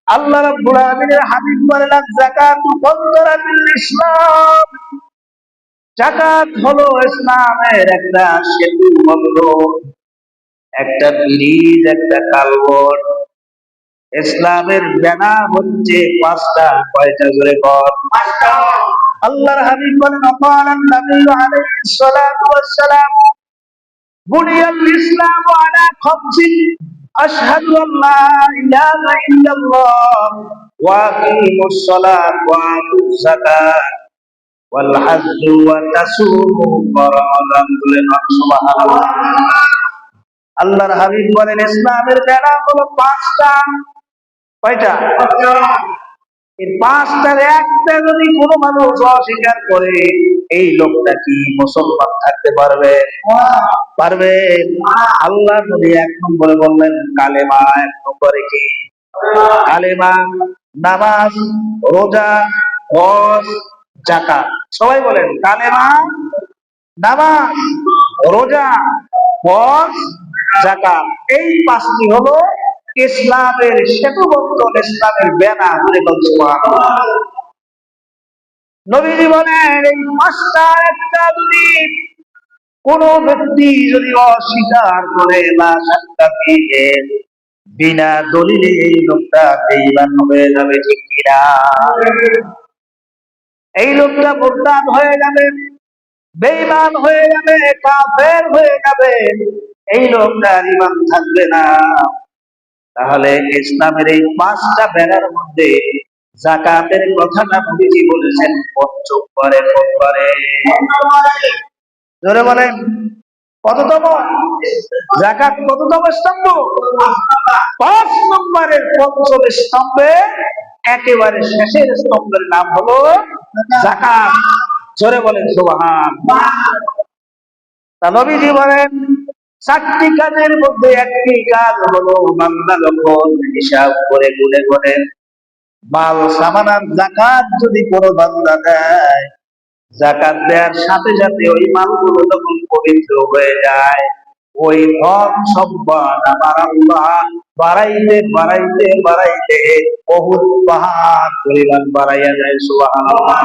আল্লাহ রাব্বুল আলামিনের হাবিব বলেন যাকাতু বন্দরাতুল ইসলাম, যাকাত হলো ইসলামের একটা সেতু বন্ধন, একটা ব্রিজ, একটা কালভার্ট। ইসলামের ব্যানার হচ্ছে পাঁচটা। কয়টা জোরে বল? পাঁচটা। আল্লাহর হাবিব বলেন আকালান নবী আলাইহিস সালাতু ওয়াস সালাম বুনিয়াল ইসলামু আলা খামসিন আশহাদু আল্লা ইলাহা ইল্লাল্লাহ ওয়া আকিমুস সালাত ওয়া আতুজ যাকাত ওয়াল হাজ্জু ওয়া তাসুমু রমাদান। সুবহানাল্লাহ। আল্লাহর হাবিব বলেন ইসলামের বেড়া হলো পাঁচটা। কয়টা? এই পাঁচটার একটা যদি কোনো মানুষ অস্বীকার করে, এই লোকটা কি মুসলমান থাকতে পারবে? পারবে? আল্লাহ নবী এক নম্বরে বললেন কালেমা। এক নম্বরে কি? কালেমা, নামাজ, রোজা, হজ, যাকাত। সবাই বলেন কালেমা, নামাজ, রোজা, হজ, যাকাত। এই পাঁচটি হলো ইসলামের সেতু বন্ধন, ইসলামের ব্যানার। নবীজি বলেন এই পাঁচটার একটা যদি কোন ব্যক্তি যদি অস্বীকার করে বা সাক্ষ্য দিয়ে বিনা দলিলে, এই লোকটা বেঈমান হয়ে যাবে। ঠিক কিনা? এই লোকটা মুরতাদ হয়ে যাবে, বেঈমান হয়ে যাবে, কাফের হয়ে যাবে। এই লোকটার ঈমান থাকবে না। তাহলে ইসলামের এই পাঁচটা বেড়ার মধ্যে যাকাতের কথাটা নবীজি বলেছেন পঞ্চম বারে। কোনবারে? জোরে বলেন কততম? যাকাত কততম স্তম্ভ? 5 নম্বরের পঞ্চম স্তম্ভে একেবারে শেষের স্তম্ভের নাম হলো যাকাত। জোরে বলেন সুবহানাল্লাহ। তা নবীজি বলেন 4টি কাজের মধ্যে একটি কাজ হলো বান্দা যখন হিসাব করে গুনে গুনে মাল সামানার যাকাত যদি কোনো বান্দা দেয়, যাকাত দেওয়ার সাথে সাথে ওই মালগুলো যখন পবিত্র হয়ে যায়, ওই ধন সম্পদ আমার আল্লাহ বাড়াইতে বাড়াইতে বাড়াইতে বহুত পাহাড় পরিমাণ বাড়াইয়া যায়। সুবহানাল্লাহ।